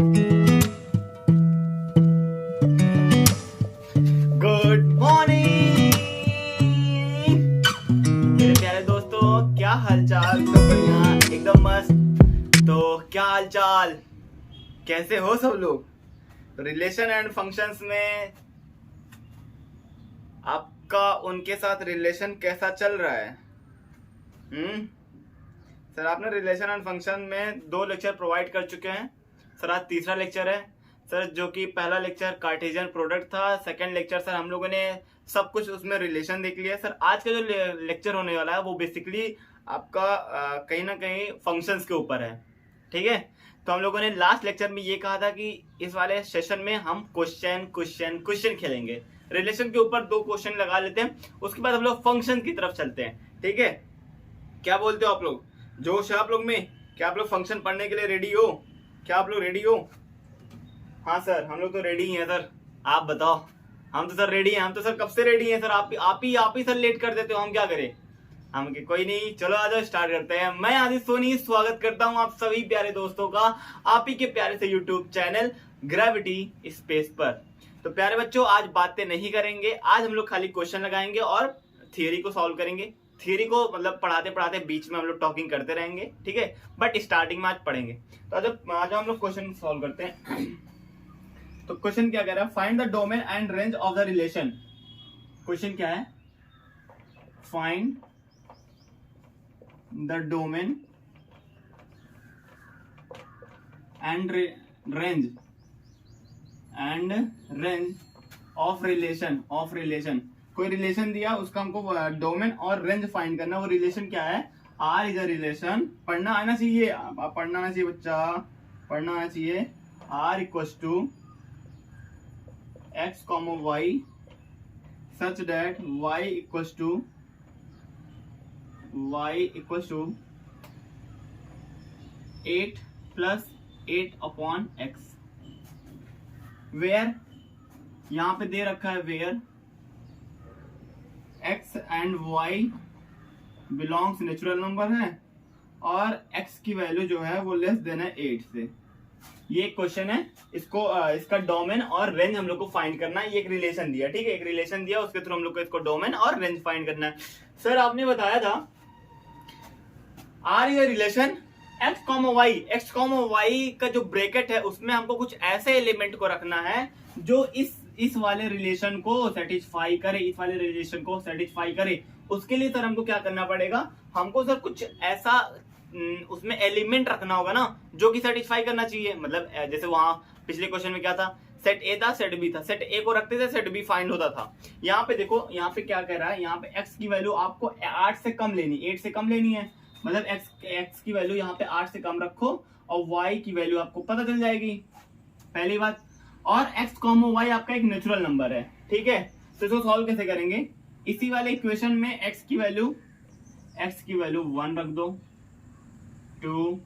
Good morning मेरे प्यारे दोस्तों, क्या हालचाल। सब बढ़िया, एकदम मस्त। तो क्या हालचाल, कैसे हो सब लोग। रिलेशन एंड फंक्शंस में आपका उनके साथ रिलेशन कैसा चल रहा है? सर, आपने रिलेशन एंड फंक्शन में 2 लेक्चर प्रोवाइड कर चुके हैं। सर आज तीसरा लेक्चर है सर, जो कि पहला लेक्चर कार्टेशियन प्रोडक्ट था। सेकंड लेक्चर सर हम लोगों ने सब कुछ उसमें रिलेशन देख लिया। सर आज का जो लेक्चर होने वाला है वो बेसिकली आपका कहीं ना कहीं फंक्शंस के ऊपर है। ठीक है, तो हम लोगों ने लास्ट लेक्चर में ये कहा था कि इस वाले सेशन में हम क्वेश्चन क्वेश्चन क्वेश्चन खेलेंगे। रिलेशन के ऊपर 2 क्वेश्चन लगा लेते हैं, उसके बाद हम लोग फंक्शन की तरफ चलते हैं। ठीक है, क्या बोलते हो आप लोग? जोश है आप लोग में? क्या आप लोग फंक्शन पढ़ने के लिए रेडी हो? क्या आप लोग रेडी हो? हाँ सर, हम लोग तो रेडी हैं सर। आप बताओ। हम तो सर रेडी हैं, हम तो सर कब से रेडी हैं सर। आप ही सर लेट कर देते हो, हम क्या करें? हम कोई नहीं, चलो आ जाओ, स्टार्ट करते हैं। मैं आदित्य सोनी स्वागत करता हूं आप सभी प्यारे दोस्तों का आप ही के प्यारे से यूट्यूब चैनल ग्रेविटी स्पेस पर। तो प्यारे बच्चों, आज बातें नहीं करेंगे, आज हम लोग खाली क्वेश्चन लगाएंगे और थियरी को सॉल्व करेंगे। थियरी को मतलब पढ़ाते पढ़ाते बीच में हम लोग टॉकिंग करते रहेंगे। ठीक है, बट स्टार्टिंग में आज पढ़ेंगे। तो आज हम लोग क्वेश्चन सॉल्व करते हैं। तो क्वेश्चन क्या कह रहा है? Find the domain and range of the relation. Question क्या है? Find the domain and range of relation. कोई रिलेशन दिया, उसका हमको डोमेन और रेंज फाइंड करना। वो रिलेशन क्या है? R is a relation. पढ़ना आना चाहिए, आप पढ़ना आना चाहिए बच्चा, पढ़ना आना चाहिए। R equals to x, y such that y equals to 8 plus 8 upon x, where यहाँ पे दे रखा है where x and y belongs natural number है और x की वैल्यू जो है वो लेस देन है 8 से। ये क्वेश्चन है, इसका डोमेन और रेंज हम लोग को फाइंड करना है। ये एक रिलेशन दिया, ठीक है, एक रिलेशन दिया, उसके थ्रू हम लोग को इसको डोमेन और रेंज फाइंड करना है। सर आपने बताया था आर ये रिलेशन x, y का जो ब्रैकेट है उसमें हमको कुछ ऐसे एलिमेंट को रखना है जो इस वाले रिलेशन को सेटिस्फाई करे, इस वाले रिलेशन को सेटिस्फाई करे। उसके लिए सर हमको क्या करना पड़ेगा? हमको सर कुछ ऐसा उसमें एलिमेंट रखना होगा ना जो कि सेटिस्फाई करना चाहिए। मतलब जैसे वहां पिछले क्वेश्चन में क्या था? सेट ए था, सेट बी था। सेट ए को रखते थे, सेट बी फाइंड होता था। यहाँ पे देखो, यहाँ पे क्या कह रहा है? यहाँ पे x की वैल्यू आपको 8 से कम लेनी, 8 से कम लेनी है। मतलब x की वैल्यू यहाँ पे 8 से कम रखो और y की वैल्यू आपको पता चल जाएगी, पहली बात। और x, y आपका एक नेचुरल नंबर है, ठीक है। तो इसको सॉल्व कैसे करेंगे? इसी वाले इक्वेशन में x की वैल्यू 1 रख दो, 2,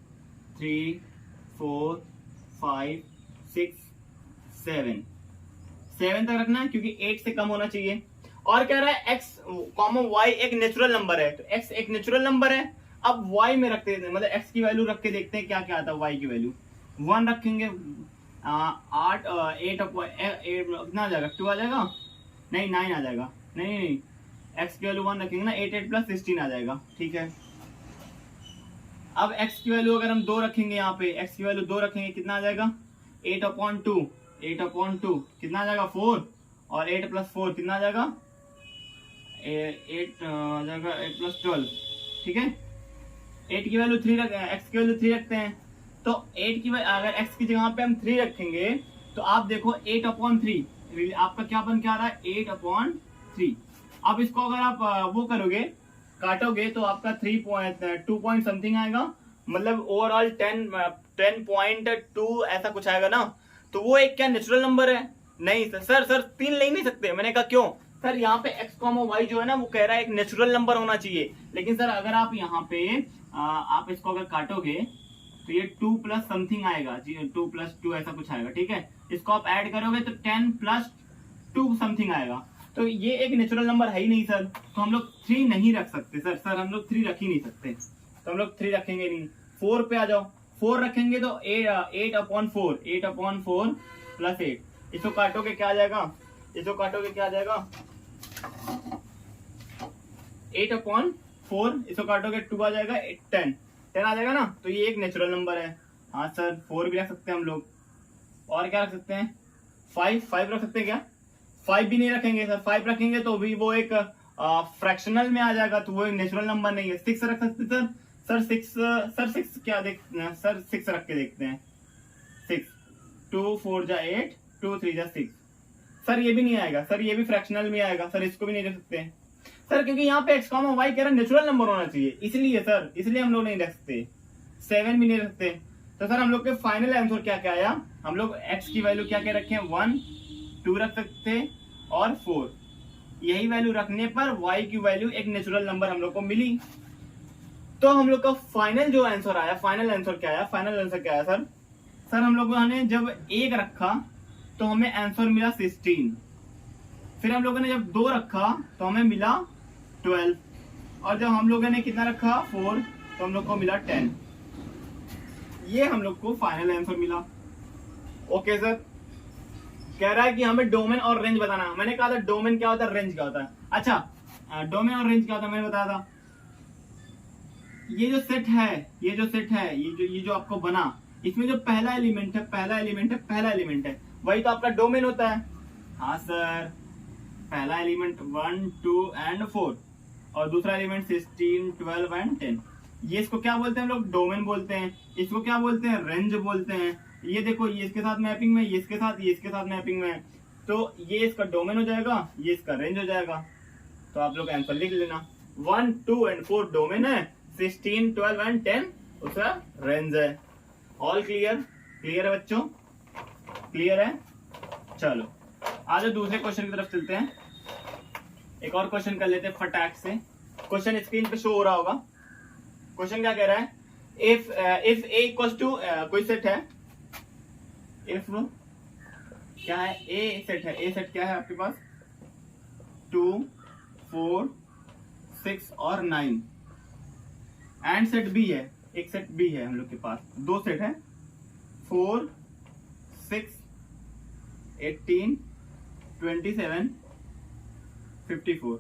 3, 4, 5, 6, 7 तक रखना है क्योंकि 8 से कम होना चाहिए। और कह रहा है x, y एक नेचुरल नंबर है, तो x एक नेचुरल नंबर है। अब y में रखते हैं, मतलब x की वैल्यू रख के देखते हैं क्या क्या आता है। y की वैल्यू 1 रखेंगे, 8 कितना आ जाएगा? 2 आ जाएगा? नहीं, 9 आ जाएगा। नहीं, x की वैल्यू 1 रखेंगे ना, 8 प्लस 16 आ जाएगा, ठीक है। अब x की वैल्यू अगर हम 2 रखेंगे, यहाँ पे x की वैल्यू 2 रखेंगे, कितना आ जाएगा? 8/2 कितना आ जाएगा? 4। और 8 प्लस 4 कितना आ जाएगा? 8 आ जाएगा, 8 प्लस 12, ठीक है। 8 की वैल्यू 3 x की वैल्यू 3 रखते हैं, तो 8 की अगर x की जगह पे हम 3 रखेंगे तो आप देखो 8/3 आपका क्या बन के आ रहा है? 8/3। अब इसको अगर आप वो करोगे, काटोगे, तो आपका 2 पॉइंट समथिंग आएगा। मतलब ओवरऑल 10.2 ऐसा कुछ आएगा ना। तो वो एक क्या नेचुरल नंबर है? नहीं सर 3 ले नहीं सकते। मैंने कहा क्यों? सर यहाँ पे x, y जो है ना वो कह रहा है एक नेचुरल नंबर होना चाहिए। लेकिन सर अगर आप यहाँ पे आप इसको अगर काटोगे तो ये 2 प्लस समथिंग आएगा, 2 प्लस 2 ऐसा कुछ आएगा, ठीक है। इसको आप ऐड करोगे तो 10 प्लस 2 समथिंग आएगा। तो ये एक नेचुरल नंबर है ही नहीं सर, तो हम लोग 3 नहीं रख सकते सर हम लोग 3 रख ही नहीं सकते, तो हम लोग 3 रखेंगे नहीं। 4 पे आ जाओ। 4 रखेंगे तो 8/4, 8/4 प्लस 8, इसको काटोगे क्या आ जाएगा, इसको काटोगे क्या आ जाएगा, 8/4, इसको काटोगे 2 आ जाएगा, 10 आ जाएगा ना। तो ये एक नेचुरल नंबर है। हाँ सर 4 भी रख सकते हैं हम लोग। और क्या रख सकते हैं, 5 रख सकते हैं क्या, 5 भी नहीं रखेंगे सर, 5 रखेंगे तो भी वो एक फ्रैक्शनल में आ जाएगा, तो वो एक नेचुरल नंबर नहीं है। 6 रख सकते सर 6 क्या देखते हैं सर, 6 रख के देखते हैं, 6, 2 4 जा 8, 2 3 जा 6, सर ये भी नहीं आएगा सर, ये भी फ्रैक्शनल में आएगा सर, इसको भी नहीं रख सकते हैं सर, क्योंकि यहाँ पे x, y कह रहा है नेचुरल नंबर होना चाहिए, इसलिए सर, इसलिए हम लोग नहीं रख सकते, 7 भी नहीं रखते। तो सर हम लोग के फाइनल आंसर क्या क्या आया, हम लोग x की वैल्यू क्या क्या रखे हैं, 1 2 रख सकते और 4, यही वैल्यू रखने पर y की वैल्यू एक नेचुरल नंबर हम लोग को मिली। तो हम लोग का फाइनल जो आंसर आया, फाइनल आंसर क्या आया, फाइनल आंसर क्या आया सर हम लोगों ने जब 1 रखा तो हमें आंसर मिला 16, फिर हम लोगों ने जब 2 रखा तो हमें मिला 12, और जब हम लोगों ने कितना रखा 4 तो हम लोग को मिला 10, ये हम लोग को फाइनल आंसर मिला। ओके सर, कह रहा है कि हमें डोमेन और रेंज बताना। मैंने कहा था डोमेन क्या होता है, रेंज क्या होता है। अच्छा डोमेन और रेंज क्या होता है मैंने बताया था, ये जो सेट है, ये जो आपको बना, इसमें जो पहला एलिमेंट है वही तो आपका डोमेन होता है। हाँ सर, पहला एलिमेंट 1 2 एंड 4 और दूसरा एलिमेंट 16 12 एंड 10, ये इसको क्या बोलते हैं हम लोग, डोमेन बोलते हैं। इसको क्या बोलते हैं, रेंज बोलते हैं। ये देखो, ये इसके साथ मैपिंग में, ये इसके साथ मैपिंग में, तो ये इसका डोमेन हो जाएगा, ये इसका रेंज हो जाएगा। तो आप लोग आंसर लिख लेना, 1 2 एंड 4 डोमेन है, 16 12 एंड 10 उसका रेंज है। ऑल क्लियर है बच्चों, क्लियर है। चलो आज दूसरे क्वेश्चन की तरफ चलते हैं, एक और क्वेश्चन कर लेते हैं फटाक से। क्वेश्चन स्क्रीन पे शो हो रहा होगा। क्वेश्चन क्या कह रहा है, इफ a इक्वल्स टू, कोई सेट है, इफ क्या है, ए सेट क्या है आपके पास, 2 4 6 और 9, एंड सेट बी है, एक सेट बी है हम लोग के पास, 2 सेट है, 4 6 18 27 54।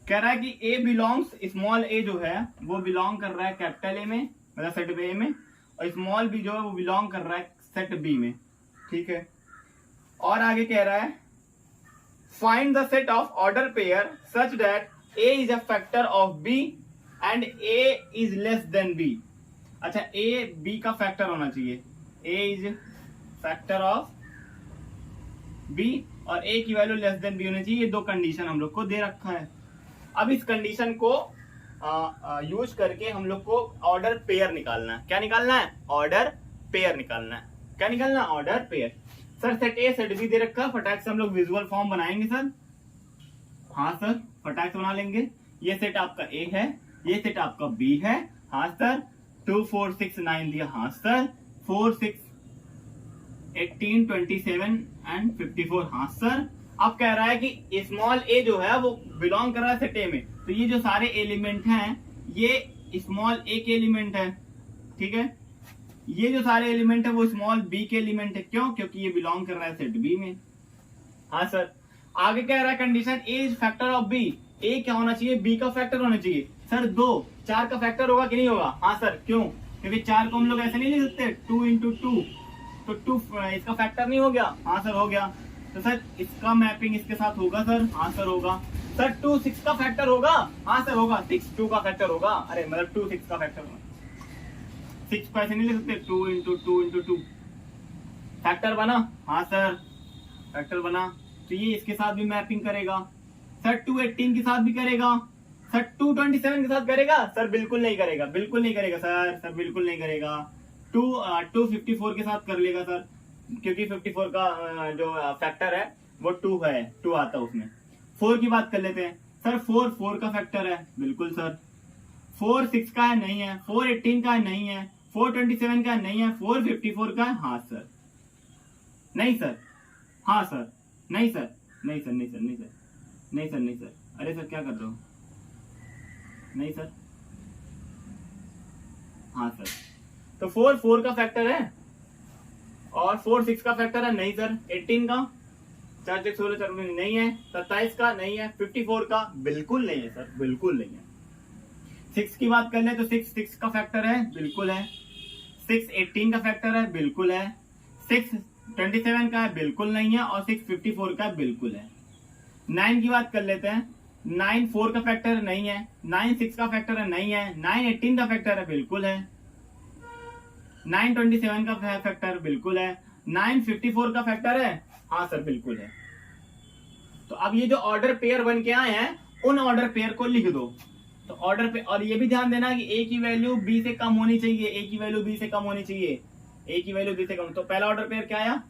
कह रहा है कि ए बिलोंग्स, स्मॉल ए जो है वो बिलोंग कर रहा है कैपिटल ए में, मतलब सेट बी में, और स्मॉल बी जो है वो बिलोंग कर रहा है सेट बी में, ठीक है। और आगे कह रहा है find the set of order pair such that A is a factor of B and A is less than B. अच्छा, ए बी का फैक्टर होना चाहिए, A is factor of B और ए की वैल्यू लेस देन बी होनी चाहिए। ये 2 condition हम लोग को दे रखा है। अब इस कंडीशन को यूज करके हम लोग को ऑर्डर पेयर निकालना है। क्या निकालना है, ऑर्डर पेयर निकालना है। क्या निकालना है, order pair. Sir set A set B दे रखा है, फटाक से हम लोग विजुअल फॉर्म बनाएंगे सर। हाँ सर, फटाक से बना लेंगे। ये सेट आपका ए है, ये सेट आपका बी है। हाँ सर, 2 4 6 9 दिया। हाँ सर, 4 6 18 27 एंड 54। हाँ सर। अब कह रहा है कि स्मॉल ए जो है वो बिलोंग कर रहा है सेट ए में, तो ये जो सारे एलिमेंट हैं ये स्मॉल ए के एलिमेंट है, ठीक है। ये जो सारे एलिमेंट है वो स्मॉल बी के एलिमेंट है। क्यों, क्योंकि ये बिलोंग कर रहा है सेट बी में। हाँ सर। आगे कह रहा है condition A is factor of B, A क्या होना चाहिए, बी का फैक्टर होना चाहिए। सर 2 4 का फैक्टर होगा कि नहीं होगा। हाँ सर, क्यों, क्योंकि 4 को हम लोग ऐसे नहीं लिख सकते 2 इंटू 2, तो 2 इसका फैक्टर नहीं हो गया। हाँ सर, हो गया। तो सर इसका मैपिंग इसके साथ होगा सर। हाँ सर, होगा। सर 2 6 का फैक्टर होगा। हाँ सर, होगा। 6 2 का फैक्टर होगा। अरे मतलब 2 6 का फैक्टर होगा। 6 को ऐसे नहीं लिख सकते 2 इंटू 2 इंटू 2, फैक्टर बना। हाँ सर, फैक्टर बना। तो ये इसके साथ भी मैपिंग करेगा। सर 2 18 के साथ भी करेगा। सर 2 27 के साथ करेगा। सर बिल्कुल नहीं करेगा, बिल्कुल नहीं करेगा सर बिल्कुल नहीं करेगा। 2 54 के साथ कर लेगा सर, क्योंकि 54 का जो फैक्टर है वो 2 है, 2 आता है उसमें। 4 की बात कर लेते हैं। सर 4 का फैक्टर है, बिल्कुल सर। 4 6 का है, नहीं है। 4 18 का है, नहीं है। 4 27 का है, नहीं है। 4 54 का है, हाँ सर। नहीं सर, हाँ सर, नहीं सर, नहीं सर, नहीं सर, नहीं सर, नहीं सर, नहीं सर। अरे सर क्या कर रहे हो, नहीं सर। हाँ सर। तो 4 का फैक्टर है और 4 6 का फैक्टर है, नहीं सर। 18 का 4 6 16 4 नहीं है। 27 का नहीं है। 54 का बिल्कुल नहीं है सर, बिल्कुल नहीं है। 6 की बात कर ले तो 6 का फैक्टर है, बिल्कुल है। 6 18 का फैक्टर है, बिल्कुल है। 6 27 का है, बिल्कुल नहीं है। और 6 54 का बिल्कुल है। 9 की बात कर लेते हैं। 9 4 का फैक्टर नहीं है। 9 6 का फैक्टर है, नहीं है। 9 18 का फैक्टर है, बिल्कुल है। 9 27 का फैक्टर बिल्कुल है। 9 54 का फैक्टर है, हाँ सर बिल्कुल है। तो अब ये जो ऑर्डर पेयर बन के आए हैं उन ऑर्डर पेयर को लिख दो। तो ऑर्डर पे, और ये भी ध्यान देना कि ए की वैल्यू बी से कम होनी चाहिए। ए की वैल्यू बी से कम होनी चाहिए। ए की वैल्यू बी से कम। तो पहला ऑर्डर पेयर क्या आया?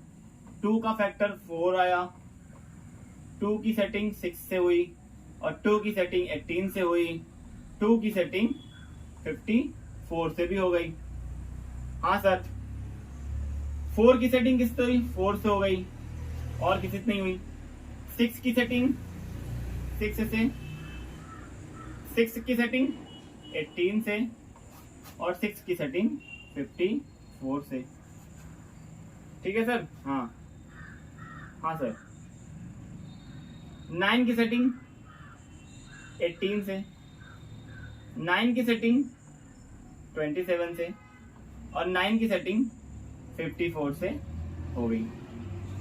2 का फैक्टर 4 आया। 2 की सेटिंग 6 से हुई और 2 की सेटिंग 18 से हुई। 2 की सेटिंग 54 से भी हो गई। हाँ सर। 4 की सेटिंग किससे हुई? 4 से हो गई और किसी से नहीं हुई। 6 की सेटिंग 6 से, 6 की सेटिंग 18 से और 6 की सेटिंग 54 से। ठीक है सर। हाँ हाँ सर। 9 की सेटिंग 18 से, 9 की सेटिंग 27 से और 9 की सेटिंग 54 से हो गई।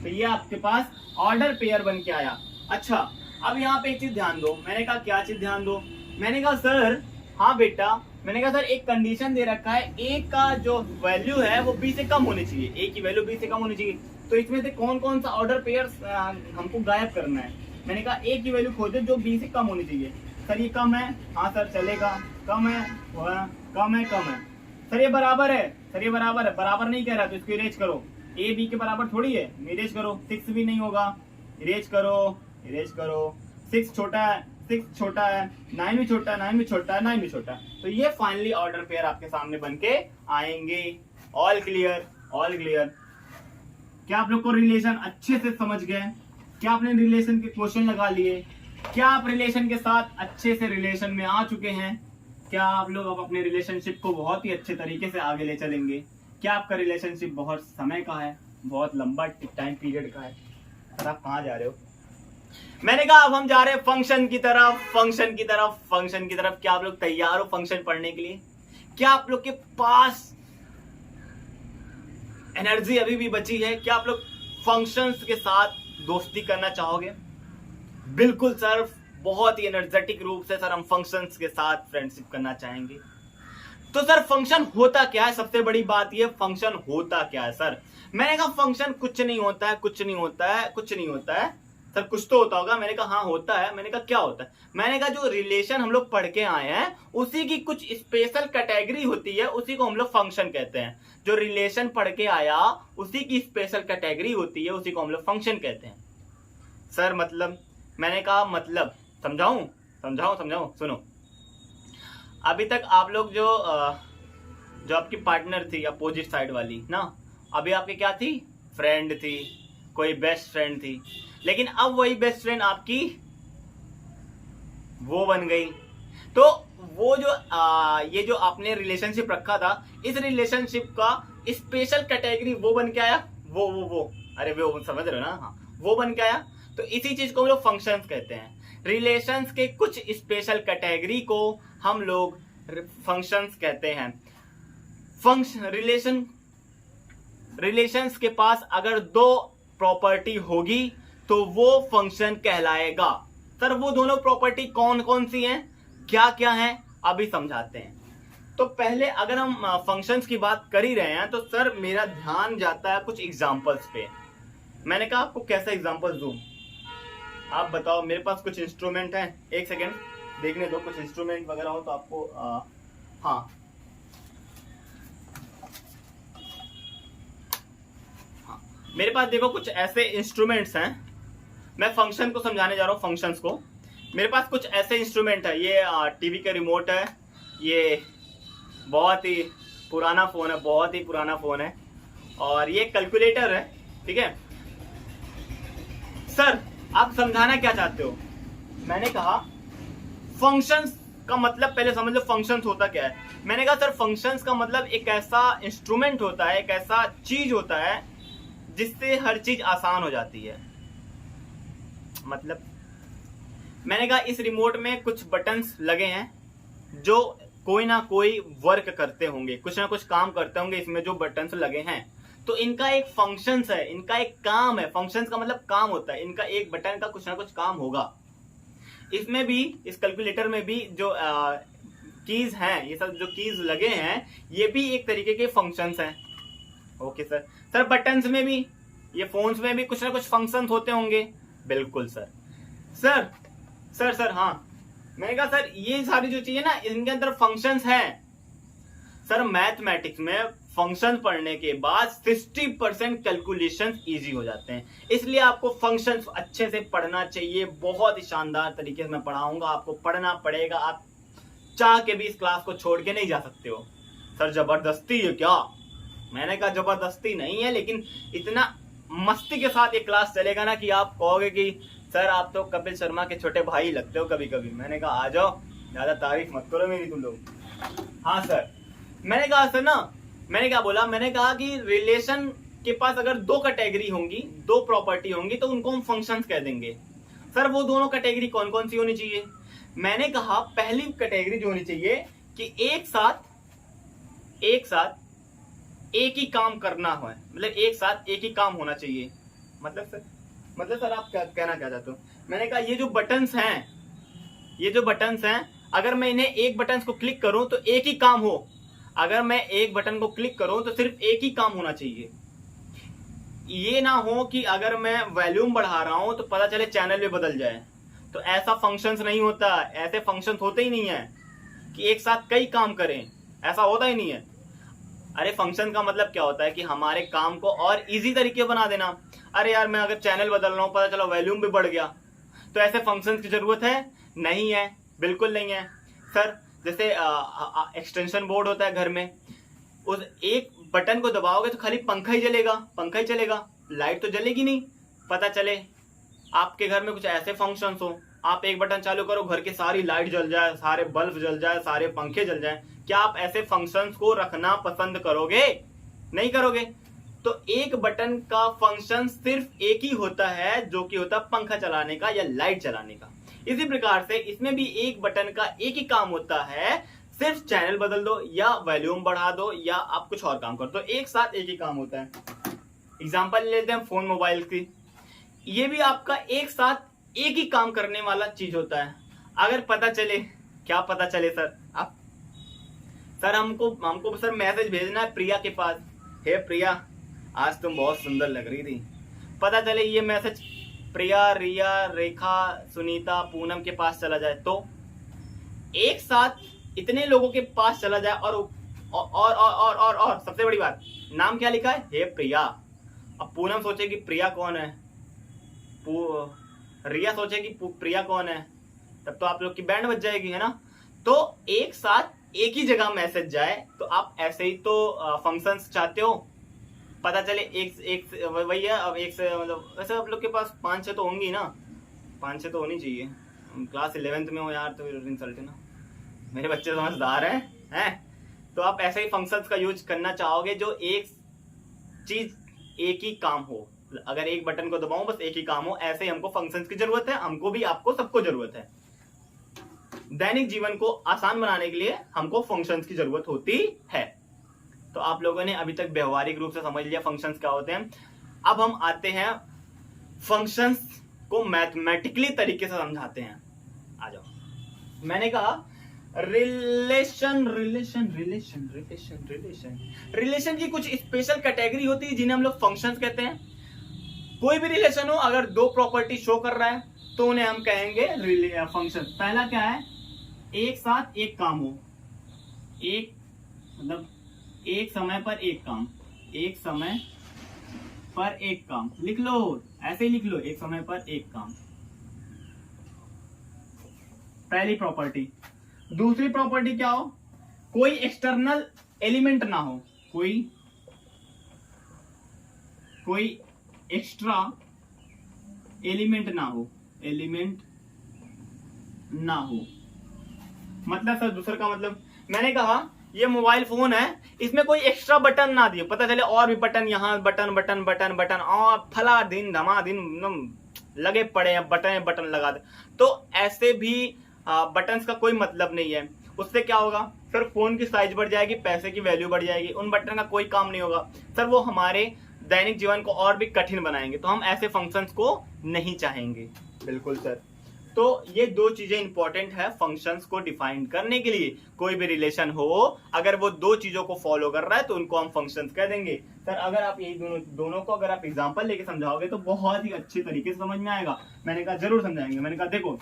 तो ये आपके पास ऑर्डर पेयर बन के आया। अच्छा, अब यहाँ पे एक चीज ध्यान दो। मैंने कहा क्या चीज ध्यान दो? मैंने कहा सर, हाँ बेटा, मैंने कहा सर एक कंडीशन दे रखा है, ए का जो वैल्यू है वो बी से कम होनी चाहिए। ए की वैल्यू बी से कम होनी चाहिए। तो इसमें से कौन कौन सा ऑर्डर पेयर हमको गायब करना है? मैंने कहा ए की वैल्यू खोजो जो बी से कम होनी चाहिए। सर ये कम है, हाँ सर चलेगा। कम है, कम है, कम है। सर ये बराबर है, सर ये बराबर है। बराबर नहीं कह रहा तो इसको इरेज करो। ए बी के बराबर थोड़ी है, इरेज करो। 6 भी नहीं होगा, इरेज करो, इरेज करो। 6 छोटा है, 6 छोटा है। 9 भी छोटा है, 9 भी छोटा है, 9 भी छोटा है। तो ये फाइनली ऑर्डर पेयर आपके सामने बन के आएंगे। All clear, all clear. क्या आप लोग को रिलेशन अच्छे से समझ गए? क्या आपने रिलेशन के क्वेश्चन लगा लिए? क्या आप रिलेशन के साथ अच्छे से रिलेशन में आ चुके हैं? क्या आप लोग अब अपने रिलेशनशिप को बहुत ही अच्छे तरीके से आगे ले चलेंगे? क्या आपका रिलेशनशिप बहुत समय का है, बहुत लंबा टाइम पीरियड का है? सर आप कहाँ जा रहे हो? मैंने कहा अब हम जा रहे हैं फंक्शन की तरफ, फंक्शन की तरफ, फंक्शन की तरफ। क्या आप लोग तैयार हो फंक्शन पढ़ने के लिए? क्या आप लोग के पास एनर्जी अभी भी बची है? क्या आप लोग फंक्शंस के साथ दोस्ती करना चाहोगे? बिल्कुल सर, बहुत ही एनर्जेटिक रूप से सर हम फंक्शंस के साथ फ्रेंडशिप करना चाहेंगे। तो सर फंक्शन होता क्या है? सबसे बड़ी बात ये, फंक्शन होता क्या है सर? मैंने कहा फंक्शन कुछ नहीं होता है, कुछ नहीं होता है, कुछ नहीं होता है। सर कुछ तो होता होगा। मैंने कहा हाँ होता है। मैंने कहा क्या होता है? मैंने कहा जो रिलेशन हम लोग पढ़ के आए हैं उसी की कुछ स्पेशल कैटेगरी होती है, उसी को हम लोग फंक्शन कहते हैं। जो रिलेशन पढ़ के आया उसी की स्पेशल कैटेगरी होती है, उसी को हम लोग फंक्शन कहते हैं। सर मतलब? मैंने कहा मतलब समझाऊं, समझाऊं, समझाऊं? सुनो, अभी तक आप लोग जो आपकी पार्टनर थी अपोजिट साइड वाली ना, अभी आपकी क्या थी? फ्रेंड थी, कोई बेस्ट फ्रेंड थी। लेकिन अब वही बेस्ट फ्रेंड आपकी वो बन गई। तो वो जो ये जो आपने रिलेशनशिप रखा था, इस रिलेशनशिप का स्पेशल कैटेगरी वो बन के आया। वो अरे वो समझ रहे हो ना? हाँ, वो बन के आया। तो इसी चीज को हम लोग फंक्शंस कहते हैं। रिलेशंस के कुछ स्पेशल कैटेगरी को हम लोग फंक्शंस कहते हैं। रिलेशंस के पास अगर 2 प्रॉपर्टी होगी तो वो फंक्शन कहलाएगा। सर वो दोनों प्रॉपर्टी कौन कौन सी हैं, क्या क्या हैं, अभी समझाते हैं। तो पहले अगर हम फंक्शंस की बात कर ही रहे हैं तो सर मेरा ध्यान जाता है कुछ एग्जांपल्स पे। मैंने कहा आपको कैसा एग्जांपल दूं? आप बताओ। मेरे पास कुछ इंस्ट्रूमेंट हैं, एक सेकेंड देखने दो। कुछ इंस्ट्रूमेंट वगैरह हो तो आपको हाँ, मेरे पास देखो कुछ ऐसे इंस्ट्रूमेंट्स हैं। मैं फंक्शन को समझाने जा रहा हूँ, फंक्शंस को। मेरे पास कुछ ऐसे इंस्ट्रूमेंट है। ये टीवी का रिमोट है। ये बहुत ही पुराना फोन है, बहुत ही पुराना फोन है। और ये कैलकुलेटर है, ठीक है। सर आप समझाना क्या चाहते हो? मैंने कहा फंक्शंस का मतलब पहले समझ लो फंक्शंस होता क्या है। मैंने कहा सर फंक्शंस का मतलब एक ऐसा इंस्ट्रूमेंट होता है, एक ऐसा चीज होता है जिससे हर चीज आसान हो जाती है। मतलब मैंने कहा इस रिमोट में कुछ बटन्स लगे हैं जो कोई ना कोई वर्क करते होंगे, कुछ ना कुछ काम करते होंगे इसमें जो बटन्स लगे हैं। तो इनका एक फंक्शंस है, इनका एक काम है। फंक्शंस का मतलब काम होता है, इनका एक बटन का कुछ ना कुछ काम होगा। इसमें भी, इस कैलकुलेटर में भी जो कीज हैं, ये सब जो कीज लगे हैं, ये भी एक तरीके के फंक्शंस हैं। Okay sir. सर बटन्स में भी, ये फोन्स में भी कुछ ना कुछ फंक्शंस होते होंगे। बिल्कुल सर। सर सर सर हाँ, मैंने कहा सर ये सारी जो चीजें ना, इनके अंदर फंक्शंस हैं। सर मैथमेटिक्स में फंक्शन पढ़ने के बाद 60% कैलकुलेशंस इजी हो जाते हैं, इसलिए आपको फंक्शंस अच्छे से पढ़ना चाहिए। बहुत ही शानदार तरीके से मैं पढ़ाऊंगा, आपको पढ़ना पड़ेगा। आप चाह के भी इस क्लास को छोड़ के नहीं जा सकते हो। सर जबरदस्ती है क्या? मैंने कहा जबरदस्ती नहीं है, लेकिन इतना मस्ती के साथ ये क्लास चलेगा ना कि आप कहोगे कि सर आप तो कपिल शर्मा के छोटे भाई लगते हो कभी कभी। मैंने कहा आ जाओ, ज्यादा तारीफ मत करो मेरी तुम लोग। हाँ सर। मैंने कहा सर ना, मैंने क्या बोला, मैंने कहा कि रिलेशन के पास अगर दो कैटेगरी होंगी, दो प्रॉपर्टी होंगी, तो उनको हम फंक्शंस कह देंगे। सर वो दोनों कैटेगरी कौन कौन सी होनी चाहिए? मैंने कहा पहली कैटेगरी जो होनी चाहिए कि एक साथ एक ही काम करना हो, मतलब एक साथ एक ही काम होना चाहिए। मतलब सर आप क्या कहना क्या चाहते हो? मैंने कहा ये जो बटन्स हैं, अगर मैं इन्हें एक बटन को क्लिक करूं तो एक ही काम हो। अगर मैं एक बटन को क्लिक करूं तो सिर्फ एक ही काम होना चाहिए। ये ना हो कि अगर मैं वॉल्यूम बढ़ा रहा हूं तो पता चले चैनल भी बदल जाए। तो ऐसा फंक्शंस नहीं होता, ऐसे फंक्शंस होते ही नहीं है कि एक साथ कई काम करें, ऐसा होता ही नहीं है। अरे फंक्शन का मतलब क्या होता है कि हमारे काम को और इजी तरीके बना देना। अरे यार मैं अगर चैनल बदल रहा हूं, पता चला वॉल्यूम भी बढ़ गया, तो ऐसे फंक्शंस की जरूरत है? नहीं है, बिल्कुल नहीं है। सर जैसे एक्सटेंशन बोर्ड होता है घर में, उस एक बटन को दबाओगे तो खाली पंखा ही चलेगा, लाइट तो जलेगी नहीं। पता चले आपके घर में कुछ ऐसे फंक्शंस हो, आप एक बटन चालू करो, घर की सारी लाइट जल जाए, सारे बल्ब जल जाए, सारे पंखे जल जाए। क्या आप ऐसे फंक्शंस को रखना पसंद करोगे? नहीं करोगे। तो एक बटन का फंक्शन सिर्फ एक ही होता है, जो कि होता है पंखा चलाने का या लाइट चलाने का। इसी प्रकार से इसमें भी एक बटन का एक ही काम होता है, सिर्फ चैनल बदल दो या वॉल्यूम बढ़ा दो या आप कुछ और काम कर दो, एक साथ एक ही काम होता है। एग्जांपल लेते हैं फोन मोबाइल की, ये भी आपका एक साथ एक ही काम करने वाला चीज होता है। अगर पता चले, क्या पता चले सर हमको सर मैसेज भेजना है प्रिया के पास, हे प्रिया आज तुम बहुत सुंदर लग रही थी। पता चले ये मैसेज प्रिया, रिया, रेखा, सुनीता, पूनम के पास चला जाए, तो एक साथ इतने लोगों के पास चला जाए और सबसे बड़ी बात, नाम क्या लिखा है? हे प्रिया। अब पूनम सोचे कि प्रिया कौन है, रिया सोचे कि प्रिया कौन है, तब तो आप लोग की बैंड बज जाएगी, है ना। तो एक साथ एक ही जगह मैसेज जाए, तो आप ऐसे ही तो फंक्शंस चाहते हो। पता चले एक वही है, अब एक से मतलब वैसे आप लोग के पास 5-6 तो होंगी ना, 5-6 तो होनी चाहिए। क्लास 11th में हो यार, तो रिजल्ट है ना, मेरे बच्चे समझदार हैं। तो आप ऐसे ही फंक्शंस का यूज करना चाहोगे जो एक चीज एक ही काम हो। अगर एक बटन को दबाऊं बस एक ही काम हो, ऐसे ही हमको फंक्शंस की जरूरत है, हमको भी, आपको, सबको जरूरत है। दैनिक जीवन को आसान बनाने के लिए हमको फंक्शंस की जरूरत होती है। तो आप लोगों ने अभी तक व्यवहारिक रूप से समझ लिया फंक्शंस क्या होते हैं। अब हम आते हैं फंक्शंस को मैथमेटिकली तरीके से समझाते हैं। आ जाओ। मैंने कहा रिलेशन की कुछ स्पेशल कैटेगरी होती है जिन्हें हम लोग फंक्शंस कहते हैं। कोई भी रिलेशन हो, अगर दो प्रॉपर्टी शो कर रहा है तो उन्हें हम कहेंगे फंक्शन। पहला क्या है? एक साथ एक काम हो, एक मतलब एक समय पर एक काम, एक समय पर एक काम। लिख लो, ऐसे ही लिख लो, एक समय पर एक काम, पहली प्रॉपर्टी। दूसरी प्रॉपर्टी क्या हो? कोई एक्सटर्नल एलिमेंट ना हो, कोई एक्स्ट्रा एलिमेंट ना हो, मतलब सर दूसरा का मतलब, मैंने कहा ये मोबाइल फोन है, इसमें कोई एक्स्ट्रा बटन ना दिए, पता चले और भी बटन, यहाँ बटन बटन बटन बटन और फला दिन धमा दिन एकदम लगे पड़े हैं, बटन बटन लगा दे। तो ऐसे भी बटन्स का कोई मतलब नहीं है। उससे क्या होगा सर, फोन की साइज बढ़ जाएगी, पैसे की वैल्यू बढ़ जाएगी, उन बटन का कोई काम नहीं होगा सर, वो हमारे दैनिक जीवन को और भी कठिन बनाएंगे। तो हम ऐसे फंक्शंस को नहीं चाहेंगे। बिल्कुल सर। तो ये दो चीजें इंपॉर्टेंट है फंक्शंस को डिफाइन करने के लिए। कोई भी रिलेशन हो, अगर वो दो चीजों को फॉलो कर रहा है तो उनको हम फंक्शंस कह देंगे। सर अगर आप यही दोनों को अगर आप एग्जांपल लेके समझाओगे तो बहुत ही अच्छे तरीके से समझ में आएगा। मैंने कहा जरूर समझाएंगे। मैंने कहा देखो,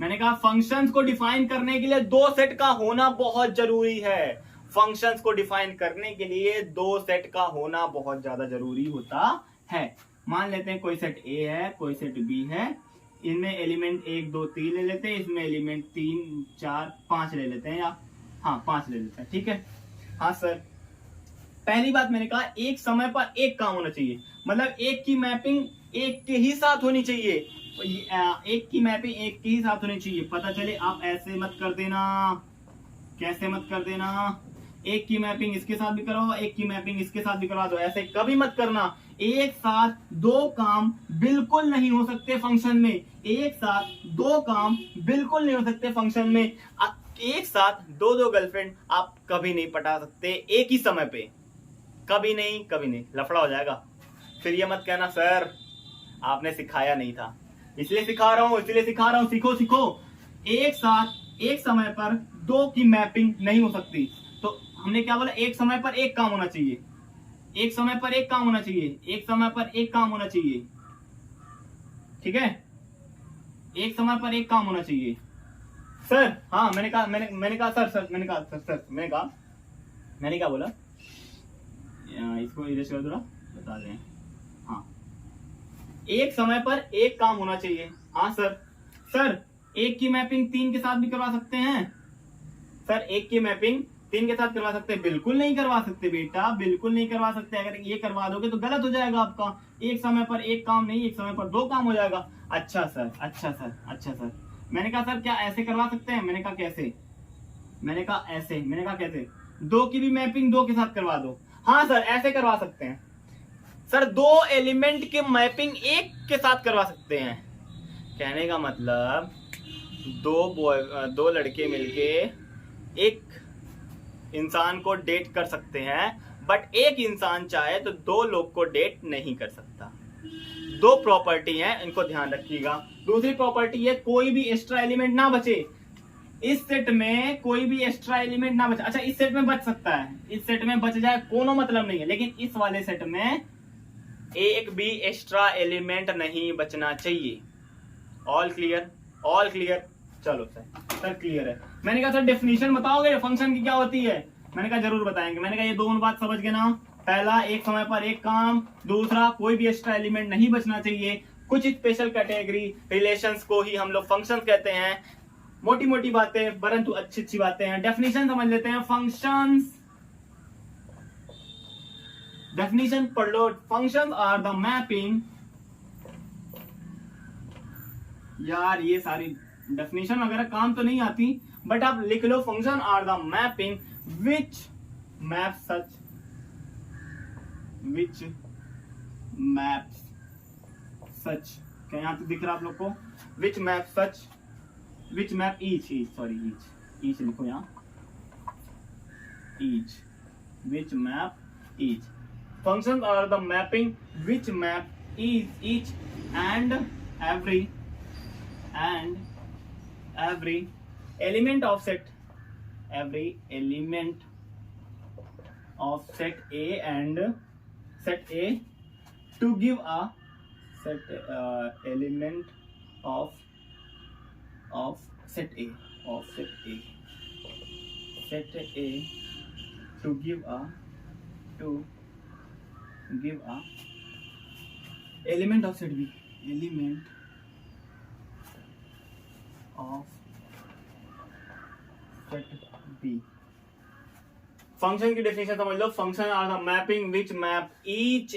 मैंने कहा फंक्शंस को डिफाइन करने के लिए दो सेट का होना बहुत जरूरी है। फंक्शंस को डिफाइन करने के लिए दो सेट का होना बहुत ज्यादा जरूरी होता है। मान लेते हैं कोई सेट ए है, कोई सेट बी है, इनमें एलिमेंट 1 2 3 ले लेते हैं, इसमें एलिमेंट 3 4 5 ले लेते हैं, या हाँ 5 ले लेते हैं, ठीक है। हाँ सर, पहली बात मैंने कहा एक समय पर एक काम होना चाहिए, मतलब एक की मैपिंग एक के ही साथ होनी चाहिए। एक की मैपिंग एक के ही साथ होनी चाहिए। पता चले आप ऐसे मत कर देना, कैसे मत कर देना, एक की मैपिंग इसके साथ भी करवाओ, एक की मैपिंग इसके साथ भी करवा दो, ऐसे कभी मत करना। एक साथ दो काम बिल्कुल नहीं हो सकते फंक्शन में। एक साथ दो काम बिल्कुल नहीं हो सकते फंक्शन में। एक साथ दो गर्लफ्रेंड आप कभी नहीं पटा सकते एक ही समय पे, कभी नहीं, कभी नहीं, लफड़ा हो जाएगा। फिर ये मत कहना सर आपने सिखाया नहीं था, इसलिए सिखा रहा हूं, सीखो सीखो। एक साथ एक समय पर दो की मैपिंग नहीं हो सकती। तो हमने क्या बोला, एक समय पर एक काम होना चाहिए, एक समय पर एक काम होना चाहिए, एक समय पर एक काम होना चाहिए, ठीक है, एक समय पर एक काम होना चाहिए सर। हाँ मैंने कहा मैंने क्या बोला, इसको इधर से थोड़ा बता दें। हाँ, एक समय पर एक काम होना चाहिए। हाँ सर एक की मैपिंग 3 के साथ भी करवा सकते हैं सर, एक की मैपिंग 3 के साथ करवा सकते हैं? बिल्कुल नहीं करवा सकते बेटा, बिल्कुल नहीं करवा सकते। अगर ये करवा दोगे तो गलत हो जाएगा आपका। एक समय पर एक काम नहीं, एक समय पर दो काम हो जाएगा। अच्छा सर। मैंने कहा सर क्या ऐसे करवा सकते हैं? मैंने कहा कैसे? मैंने कहा ऐसे। मैंने कहा कैसे? दो की भी मैपिंग दो के साथ करवा दो। हाँ सर ऐसे करवा सकते हैं सर, दो एलिमेंट के मैपिंग एक के साथ करवा सकते हैं। कहने का मतलब दो लड़के मिलके एक इंसान को डेट कर सकते हैं, बट एक इंसान चाहे तो दो लोग को डेट नहीं कर सकता। दो प्रॉपर्टी है, इनको ध्यान रखिएगा। दूसरी प्रॉपर्टी है कोई भी एक्स्ट्रा एलिमेंट ना बचे। इस सेट में कोई भी एक्स्ट्रा एलिमेंट ना बचे। अच्छा इस सेट में बच सकता है, इस सेट में बच जाए कोनो मतलब नहीं है, लेकिन इस वाले सेट में एक भी एक्स्ट्रा एलिमेंट नहीं बचना चाहिए। All clear? All clear? चलो सर क्लियर है। मैंने कहा सर डेफिनेशन बताओगे फंक्शन की क्या होती है? मैंने कहा जरूर बताएंगे। मैंने कहा ये दोनों बात समझ गए ना। पहला एक समय पर एक काम, दूसरा कोई भी एक्स्ट्रा एलिमेंट नहीं बचना चाहिए। कुछ स्पेशल कैटेगरी रिलेशंस को ही हम लोग फंक्शंस कहते हैं। मोटी मोटी बातें परंतु अच्छी अच्छी बातें हैं। डेफिनेशन समझ लेते हैं फंक्शंस। डेफिनेशन पढ़ लो। फंक्शंस आर द मैपिंग, यार ये सारी डेफिनेशन वगैरह काम तो नहीं आती, बट आप लिख लो function are the mapping which map such, क्या यहां तो दिख रहा आप लोग को? विच मैप ईच लिखो यहाँ, each, which map each. Functions are the mapping which map each and every element of set A and set A to give a element of set A to give a element of set B, element of set B। Function की definition समझ लो। Function are the mapping which map each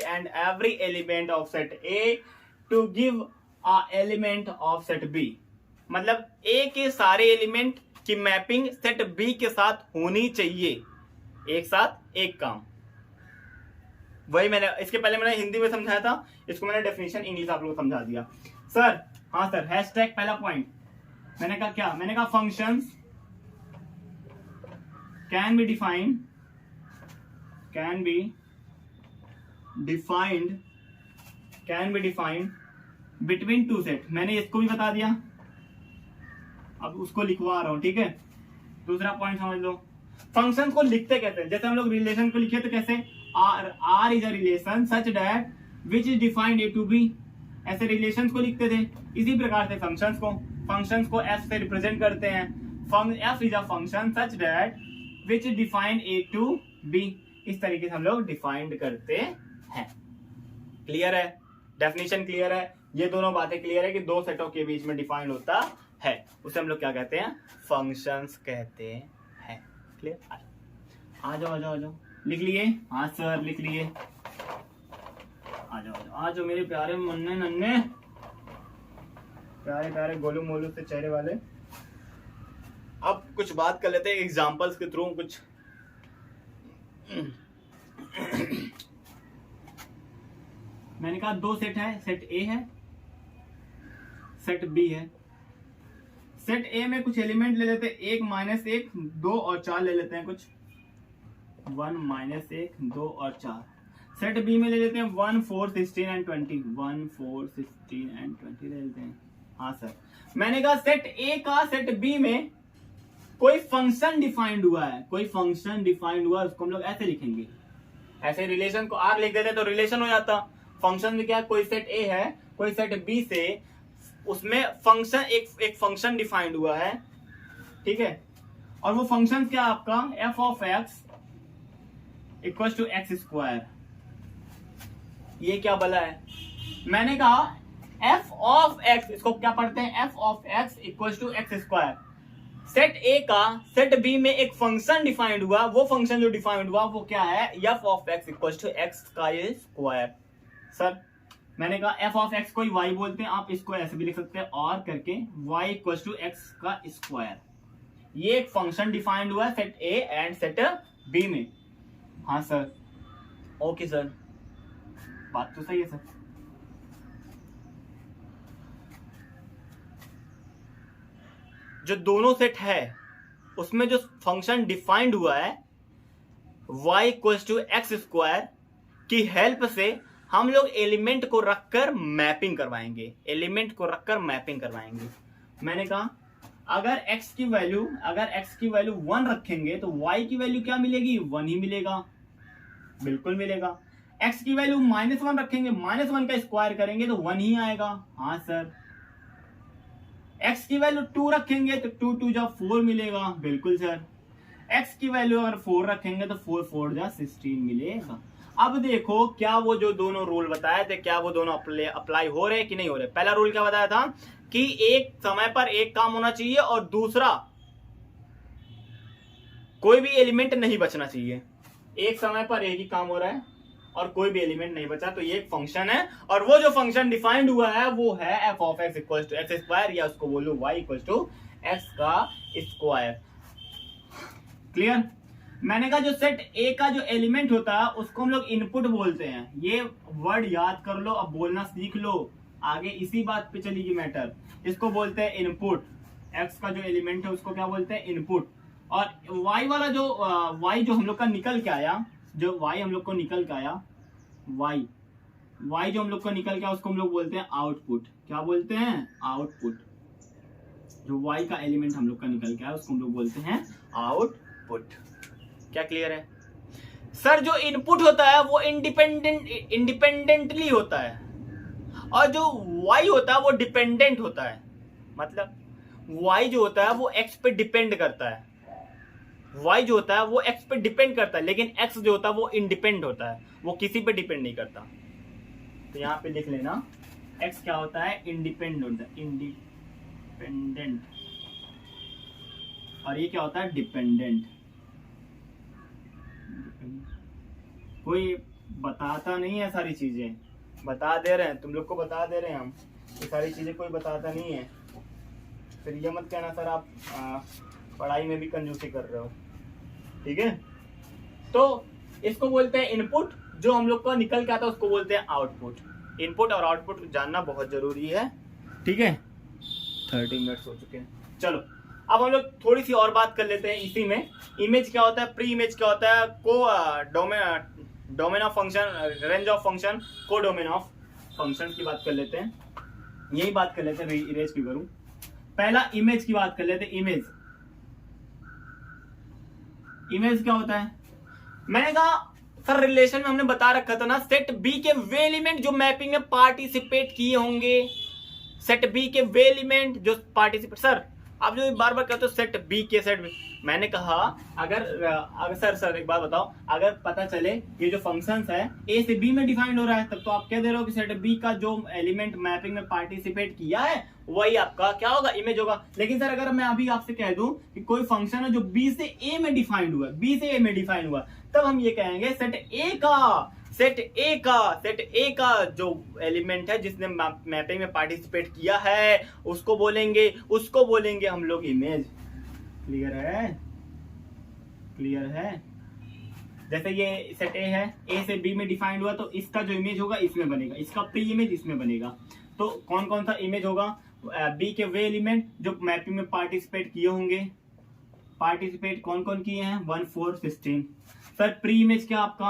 and every element of set A to give a element of set B। मतलब ए के सारे element की mapping set B के साथ होनी चाहिए, एक साथ एक काम। वही मैंने इसके पहले मैंने हिंदी में समझाया था, इसको मैंने डेफिनेशन इंग्लिश आप लोगों को समझा दिया। सर हाँ सर, हैशटैग पहला पॉइंट मैंने कहा क्या, मैंने कहा functions can be defined between two set. मैंने इसको भी बता दिया, अब उसको लिखवा रहा हूं, ठीक है। दूसरा पॉइंट समझ लो, फंक्शन को लिखते कैसे हैं? जैसे हम लोग रिलेशन को लिखे तो कैसे, R is a relation such that which is defined A to B, ऐसे रिलेशंस को लिखते थे। इसी प्रकार से फंक्शंस को एफ से रिप्रेजेंट करते हैं। F is a function such that which is defined A to B, इस तरीके से हम लोग डिफाइंड करते हैं। क्लियर है? डेफिनेशन क्लियर है? ये दोनों बातें क्लियर है कि दो सेटों के बीच में डिफाइंड होता है, उसे हम लोग क्या कहते हैं, फंक्शंस कहते हैं। क्लियर? आ जाओ, लिख लिए? हाँ सर लिख लिए। आ जाओ मेरे प्यारे मुन्ने नन्ने, प्यारे गोलू मोलू से चेहरे वाले। अब कुछ बात कर लेते हैं एग्जांपल्स के थ्रू कुछ। मैंने कहा दो सेट है, सेट ए है, सेट बी है। सेट ए में कुछ एलिमेंट ले लेते हैं, 1 -1 2 और 4 ले लेते हैं, कुछ 1 -1 2 और 4। सेट बी में ले लेते हैं 1 4 16 एंड 20, 1 4 16 एंड 20 ले लेते हैं। हाँ सर, मैंने कहा सेट ए का सेट बी में कोई फंक्शन डिफाइंड हुआ है, उसको हम लोग ऐसे लिखेंगे, ऐसे रिलेशन को आर लिख देते तो रिलेशन हो जाता। फंक्शन में क्या, कोई सेट ए है, कोई सेट बी से, उसमें फंक्शन एक फंक्शन डिफाइंड हुआ है, ठीक है। और वो फंक्शन क्या आपका, F of X equal to X square. ये क्या बोला है, मैंने कहा एफ ऑफ एक्स, इसको क्या पढ़ते हैं, F of X equal to X square. Set A का सेट बी में एक फंक्शन डिफाइंड हुआ, वो फंक्शन जो डिफाइंड हुआ वो क्या है, F of X equal to X का स्क्वायर। सर मैंने कहा एफ ऑफ एक्स को वाई बोलते हैं, आप इसको ऐसे भी लिख सकते हैं और करके वाई इक्वल टू एक्स का स्क्वायर। ये एक फंक्शन डिफाइंड हुआ है set A and set B में। हाँ सर, ओके सर, बात तो सही है सर। जो दोनों सेट है उसमें जो फंक्शन डिफाइंड हुआ है y equal to X square की हेल्प से हम लोग एलिमेंट को रखकर मैपिंग करवाएंगे, मैंने कहा अगर x की वैल्यू 1 रखेंगे तो y की वैल्यू क्या मिलेगी, 1 ही मिलेगा, बिल्कुल मिलेगा। x की वैल्यू -1 रखेंगे, -1 का स्क्वायर करेंगे तो 1 ही आएगा। हाँ सर। x की वैल्यू 2 रखेंगे तो 2 2 जा 4 मिलेगा, बिल्कुल सर। x की वैल्यू अगर 4 रखेंगे तो 4 4 जा 16 मिलेगा। अब देखो क्या वो जो दोनों रूल बताए थे, क्या वो दोनों अप्लाई हो रहे कि नहीं हो रहे। पहला रूल क्या बताया था कि एक समय पर एक काम होना चाहिए और दूसरा कोई भी एलिमेंट नहीं बचना चाहिए। एक समय पर एक ही काम हो रहा है और कोई भी एलिमेंट नहीं बचा, तो ये एक फंक्शन है और वो जो फंक्शन डिफाइंड हुआ है वो है F of X equal to X square, या उसको बोलो वाई इक्वल टू एक्स का स्क्वायर। क्लियर? मैंने कहा जो सेट ए का जो एलिमेंट होता है उसको हम लोग इनपुट बोलते हैं। ये वर्ड याद कर लो, अब बोलना सीख लो, आगे इसी बात पे चलेगी मैटर। इसको बोलते हैं इनपुट। एक्स का जो एलिमेंट है उसको क्या बोलते हैं, इनपुट। और वाई वाला जो वाई जो हम लोग का निकल के आया, वाई जो हम लोग को निकल के आया उसको हम लोग बोलते हैं आउटपुट। क्या बोलते हैं, आउटपुट। जो वाई का एलिमेंट हम लोग का निकल के आया उसको हम लोग बोलते हैं आउटपुट। क्या क्लियर है? सर जो इनपुट होता है वो इंडिपेंडेंटली होता है और जो वाई होता है वो डिपेंडेंट होता है। मतलब वाई जो होता है वो एक्स पे डिपेंड करता है, लेकिन एक्स जो होता है वो इंडिपेंडेंट होता है, वो किसी पे डिपेंड नहीं करता। तो यहां पे लिख लेना, एक्स क्या होता है, इंडिपेंडेंट, और ये क्या होता है, डिपेंडेंट। कोई बताता नहीं है, सारी चीजें बता दे रहे हैं, तुम लोग को बता दे रहे हैं हम, ये सारी चीजें कोई बताता नहीं है। फिर ये मत कहना सर आप पढ़ाई में भी कंजूसी कर रहे हो, ठीक है। तो इसको बोलते हैं इनपुट, जो हम लोग का निकल के आता है उसको बोलते हैं आउटपुट। इनपुट और आउटपुट जानना बहुत जरूरी है, ठीक है। 30 मिनट हो चुके हैं। चलो अब हम लोग थोड़ी सी और बात कर लेते हैं इसी में। इमेज क्या होता है, प्री इमेज क्या होता है, domain of function, range of function, को डोमेन ऑफ फंक्शन की बात कर लेते हैं। यही बात कर लेते हैं, इरेज क्यों करूं। पहला इमेज की बात कर लेते हैं। इमेज क्या होता है, मैंने कहा सर रिलेशन में हमने बता रखा था ना, सेट बी के वे एलिमेंट जो मैपिंग में पार्टिसिपेट किए होंगे, सेट बी के वे एलिमेंट जो पार्टिसिपेट, सर आप जो बार बार कहते हो सेट बी के सेट बी, मैंने कहा अगर सर एक बात बताओ, अगर पता चले ये जो फंक्शंस है ए से बी में डिफाइंड हो रहा है, तब तो आप कह दे रहे हो कि सेट बी का जो एलिमेंट मैपिंग में पार्टिसिपेट किया है वही आपका क्या होगा, इमेज होगा। लेकिन सर अगर मैं अभी आपसे कह दूं कि कोई फंक्शन है जो बी से ए में डिफाइंड हुआ, बी से ए में डिफाइंड हुआ, तब हम ये कहेंगे सेट ए का जो एलिमेंट है जिसने मैपिंग में पार्टिसिपेट किया है उसको बोलेंगे हम लोग इमेज। क्लियर है। जैसे ये सेट ए है, ए से बी में डिफाइंड हुआ, तो इसका जो इमेज होगा इसमें बनेगा, इसका प्री इमेज इसमें बनेगा। तो कौन कौन सा इमेज होगा, बी के वे एलिमेंट जो मैपिंग में पार्टिसिपेट किए होंगे, पार्टिसिपेट कौन कौन किए हैं, 1 4 16। सर प्री इमेज क्या आपका,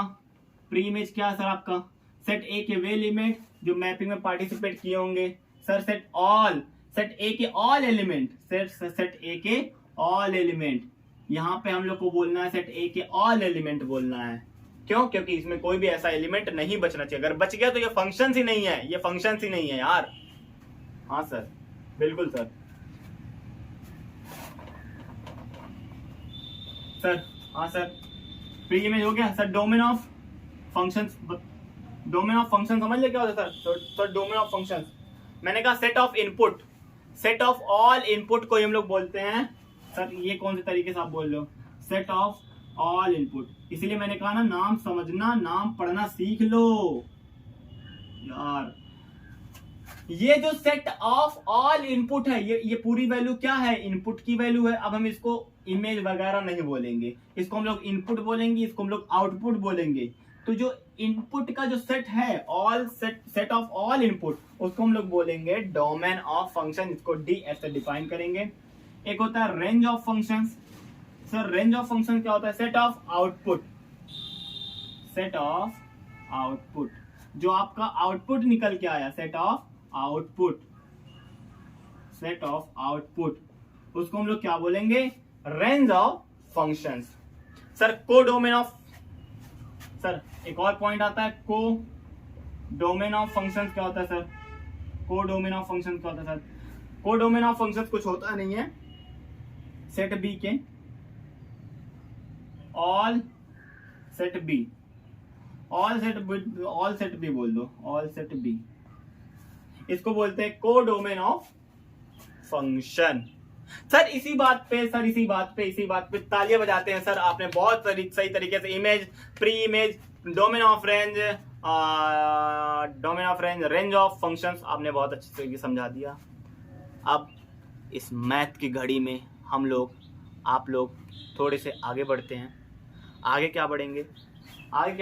प्री इमेज क्या है सर आपका, सेट ए के वे एलिमेंट जो मैपिंग में पार्टिसिपेट किए होंगे। सर सेट ए के ऑल एलिमेंट, सेट ए के ऑल एलिमेंट, यहाँ पे हम लोग को बोलना है सेट ए के ऑल एलिमेंट बोलना है। क्यों, क्योंकि इसमें कोई भी ऐसा एलिमेंट नहीं बचना चाहिए, अगर बच गया तो ये फंक्शंस ही नहीं है, ये फंक्शंस ही नहीं है यार। हाँ सर बिल्कुल सर। हाँ सर प्री इमेज हो गया। Sir domain of functions, domain of function समझ ले क्या होता है सर डोमेन ऑफ फंक्शंस, मैंने कहा set of input, set of all input को हम लोग बोलते हैं। सर ये कौन से तरीके से आप बोल रहे हो, सेट ऑफ ऑल इनपुट, इसीलिए मैंने कहा ना नाम समझना, नाम पढ़ना सीख लो यार। ये जो सेट ऑफ ऑल इनपुट है, ये पूरी वैल्यू क्या है, इनपुट की वैल्यू है। अब हम इसको इमेज वगैरह नहीं बोलेंगे, इसको हम लोग इनपुट बोलेंगे, इसको हम लोग आउटपुट बोलेंगे। तो जो इनपुट का जो सेट है, all set of all input, उसको हम लोग बोलेंगे डोमेन ऑफ फंक्शन, इसको डी ऐसे डिफाइन करेंगे। एक होता है range of functions. Sir range of function क्या होता है, set of output, set of output, जो आपका आउटपुट निकल के आया, set of output, set of output, उसको हम लोग क्या बोलेंगे, रेंज ऑफ फंक्शंस। सर को डोमेन ऑफ, सर एक और पॉइंट आता है, को डोमेन ऑफ फंक्शंस क्या होता है सर, को डोमेन ऑफ फंक्शंस क्या होता है सर, को डोमेन ऑफ फंक्शंस कुछ होता नहीं है, सेट बी के all set B, all set B बोल दो, ऑल सेट बी, इसको बोलते हैं को डोमेन ऑफ फंक्शन। सर इसी बात पे तालियां बजाते हैं सर, आपने बहुत सही तरीके से image, pre image, domain of range, range of functions आपने बहुत अच्छे से समझा दिया। अब इस मैथ की घड़ी में आप लोग थोड़े से आगे बढ़ते हैं। आगे क्या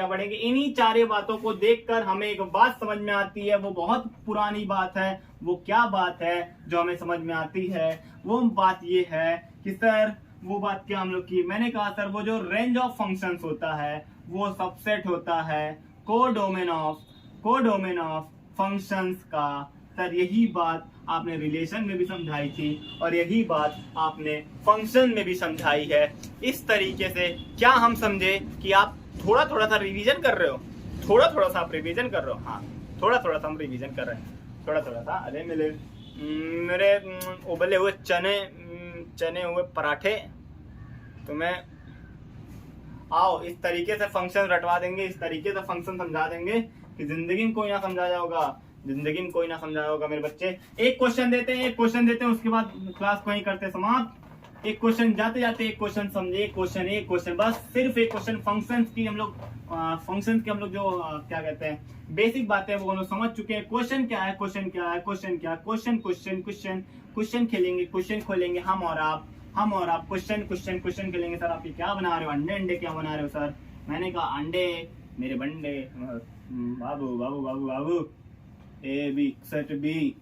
बढ़ेंगे, इन्हीं चारे बातों को देखकर हमें एक बात समझ में आती है, वो बहुत पुरानी बात है। वो क्या बात है जो हमें समझ में आती है, वो बात ये है कि सर वो बात क्या हम लोग की, मैंने कहा सर वो जो रेंज ऑफ फंक्शंस होता है वो सबसेट होता है को डोमेन ऑफ फंक्शंस का। सर यही बात आपने रिलेशन में भी समझाई थी और यही बात आपने फंक्शन में भी समझाई है। इस तरीके से क्या हम समझे कि आप थोड़ा सा रिवीजन कर रहे हो, थोड़ा सा आप रिवीजन कर रहे हो। हाँ थोड़ा सा हम रिवीजन कर रहे हैं, थोड़ा सा। अरे मेरे उबले हुए चने हुए पराठे, तुम्हें आओ इस तरीके से फंक्शन रटवा देंगे, इस तरीके से फंक्शन समझा देंगे कि जिंदगी में कोई ना समझाया होगा मेरे बच्चे। एक क्वेश्चन देते हैं, उसके बाद क्लास को ही करते समाप्त। एक क्वेश्चन जाते जाते एक क्वेश्चन समझे, एक क्वेश्चन बस सिर्फ एक क्वेश्चन। फंक्शंस की हम लोग जो क्या कहते हैं बेसिक बातें वो हम लोग समझ चुके हैं। क्वेश्चन क्या है, क्वेश्चन खेलेंगे, क्वेश्चन खोलेंगे हम और आप क्वेश्चन खेलेंगे। सर आप ये क्या बना रहे हो, अंडे क्या बना रहे हो सर? मैंने कहा अंडे मेरे बंडे, बाबू बाबू बाबू बाबू, A B set B,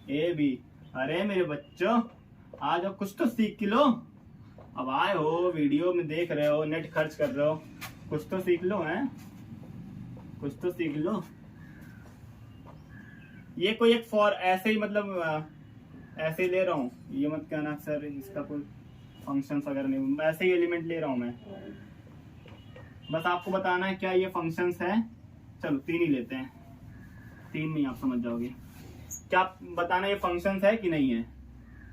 A B. अरे मेरे बच्चों आ जाओ, कुछ तो सीख लो। अब आए हो, वीडियो में देख रहे हो, नेट खर्च कर रहे हो, कुछ तो सीख लो, हैं कुछ तो सीख लो। ये कोई एक फॉर ऐसे ही मतलब ऐसे ही ले रहा हूँ, ये मत कहना सर इसका कोई फंक्शंस वगैरह नहीं, ऐसे ही एलिमेंट ले रहा हूँ मैं। बस आपको बताना है क्या ये फंक्शंस है। चलो 3 ही लेते हैं, 3 में आप समझ जाओगे। क्या बताना ये फंक्शंस है कि नहीं है,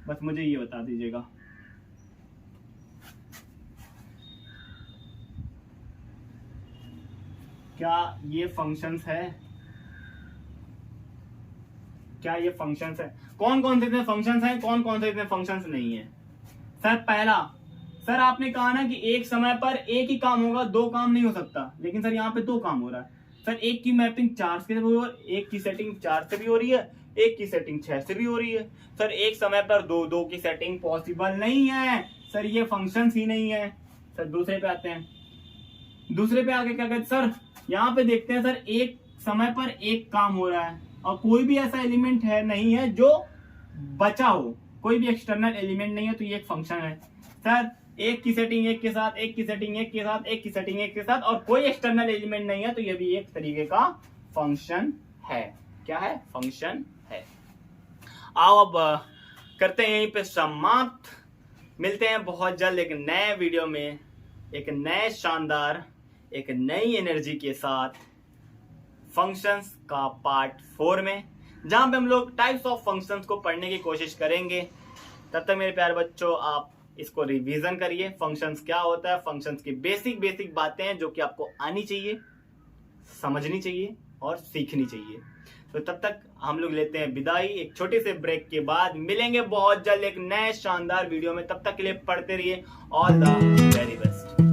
बस मुझे ये बता दीजिएगा। क्या ये फंक्शंस है, क्या ये फंक्शंस है? कौन कौन से इतने फंक्शंस हैं, कौन कौन से इतने फंक्शंस नहीं है? सर पहला, सर आपने कहा ना कि एक समय पर एक ही काम होगा, 2 काम नहीं हो सकता, लेकिन सर यहाँ पे 2 काम हो रहा है। सर एक की मैपिंग 4 से भी हो, एक की सेटिंग 4 से भी हो रही है, एक की सेटिंग 6 से भी हो रही है। सर एक समय पर 2 की सेटिंग पॉसिबल नहीं है, सर ये फंक्शंस ही नहीं है। सर दूसरे पे आते हैं, दूसरे पे आके क्या कहते सर, यहाँ पे देखते हैं सर एक समय पर एक काम हो रहा है और कोई भी ऐसा एलिमेंट है नहीं है जो बचा हो, कोई भी एक्सटर्नल एलिमेंट नहीं है, तो ये एक फंक्शन है। सर एक की सेटिंग एक के साथ, एक की सेटिंग एक के साथ, एक की सेटिंग एक के साथ और कोई एक्सटर्नल एलिमेंट नहीं है, तो ये भी एक तरीके का फंक्शन है। क्या है? फंक्शन है। आओ अब करते हैं यहीं पे समाप्त। मिलते हैं बहुत जल्द एक नए वीडियो में, एक नए शानदार, एक नई एनर्जी के साथ फंक्शंस का पार्ट 4 में, जहां पे हम लोग टाइप्स ऑफ फंक्शंस को पढ़ने की कोशिश करेंगे। तब तक मेरे प्यारे बच्चों आप इसको रिवीजन करिए, फंक्शंस क्या होता है, फंक्शंस की बेसिक बातें हैं जो कि आपको आनी चाहिए, समझनी चाहिए और सीखनी चाहिए। तो तब तक हम लोग लेते हैं विदाई, एक छोटे से ब्रेक के बाद मिलेंगे बहुत जल्द एक नए शानदार वीडियो में। तब तक के लिए पढ़ते रहिए। All the very best.